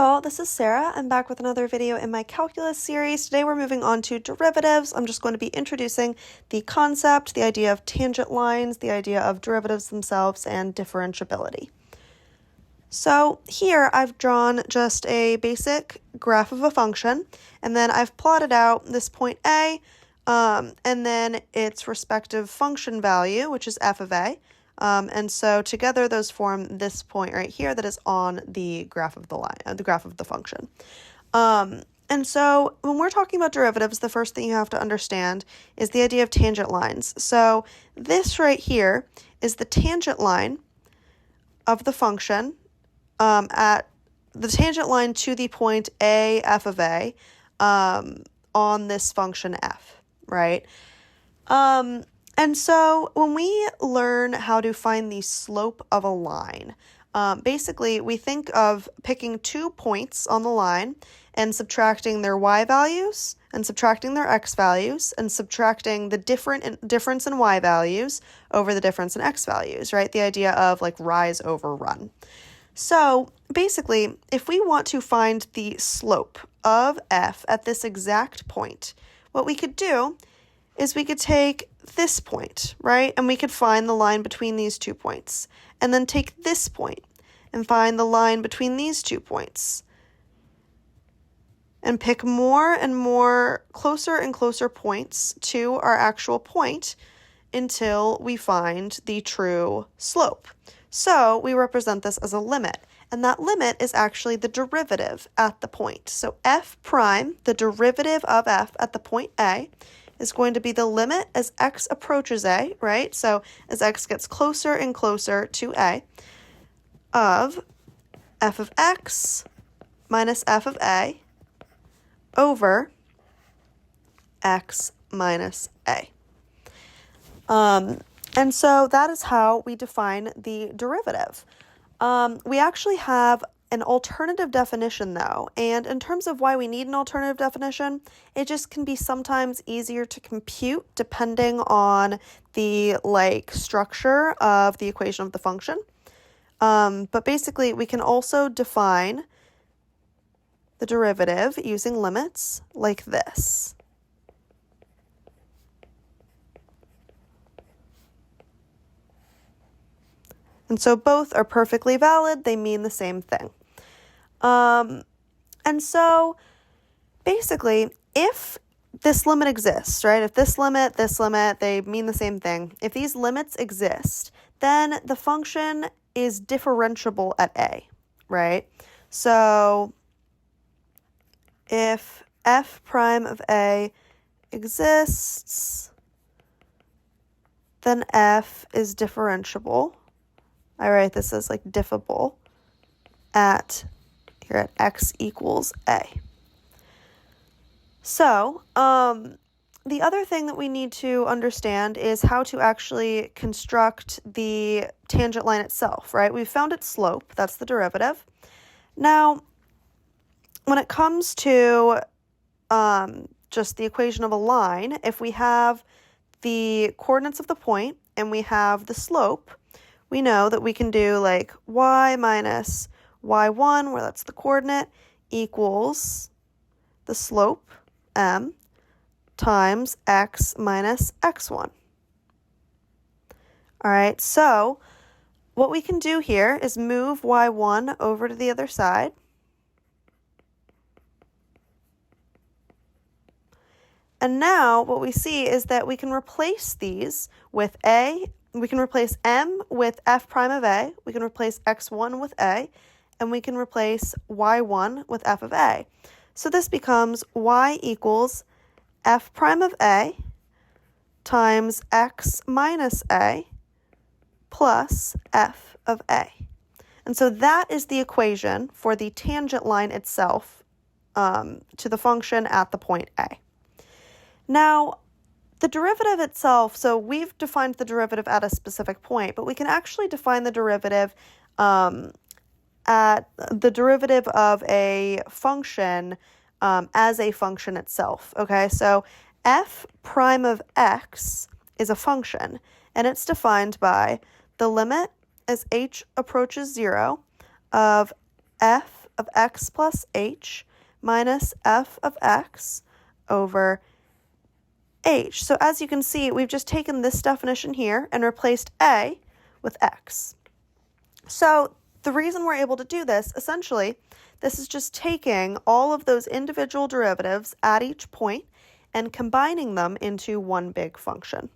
all, this is Sarah. I'm back with another video in my calculus series. Today we're moving on to derivatives. I'm just going to be introducing the concept, the idea of tangent lines, the idea of derivatives themselves, and differentiability. So here I've drawn just a basic graph of a function, and then I've plotted out this point A, and then its respective function value, which is f of a. And so together those form this point right here that is on the graph of the function. And so when we're talking about derivatives, the first thing you have to understand is the idea of tangent lines. So this right here is the tangent line of the function at the tangent line to the point a f of a on this function f, right? And so when we learn how to find the slope of a line, basically we think of picking 2 points on the line and subtracting their y values and subtracting their x values and subtracting the difference in y values over the difference in x values, right? The idea of like rise over run. So basically, if we want to find the slope of f at this exact point, what we could do is we could take this point, right? And we could find the line between these 2 points. And then take this point and find the line between these 2 points. And pick more and more closer and closer points to our actual point until we find the true slope. So we represent this as a limit. And that limit is actually the derivative at the point. So f prime, the derivative of f at the point A, is going to be the limit as x approaches a, right? So as x gets closer and closer to a, of f of x minus f of a over x minus a. And so that is how we define the derivative. We actually have an alternative definition though, and in terms of why we need an alternative definition, it just can be sometimes easier to compute depending on the structure of the equation of the function. But basically we can also define the derivative using limits like this. And so both are perfectly valid, they mean the same thing. And so basically, if this limit exists, right? If this limit, they mean the same thing. If these limits exist, then the function is differentiable at a, right? So if f prime of a exists, then f is differentiable. I write this as diffable at x equals a. So, the other thing that we need to understand is how to actually construct the tangent line itself, right? We've found its slope, that's the derivative. Now, when it comes to just the equation of a line, if we have the coordinates of the point and we have the slope, we know that we can do y minus y1, where that's the coordinate, equals the slope, m, times x minus x1. All right, so what we can do here is move y1 over to the other side. And now what we see is that we can replace these with we can replace m with f prime of a, we can replace x1 with a, and we can replace y1 with f of a. So this becomes y equals f prime of a times x minus a plus f of a. And so that is the equation for the tangent line itself to the function at the point a. Now, the derivative itself, so we've defined the derivative at a specific point, but we can actually define the derivative at the derivative of a function as a function itself, okay? So f prime of x is a function, and it's defined by the limit as h approaches 0 of f of x plus h minus f of x over h. So as you can see, we've just taken this definition here and replaced a with x. So the reason we're able to do this, essentially, this is just taking all of those individual derivatives at each point and combining them into one big function.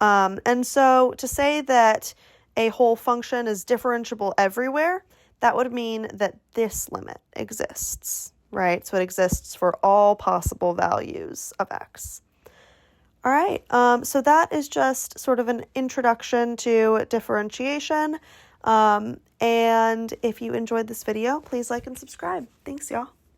And so to say that a whole function is differentiable everywhere, that would mean that this limit exists, right? So it exists for all possible values of x. All right, so that is just sort of an introduction to differentiation. And if you enjoyed this video, please like and subscribe. Thanks, y'all.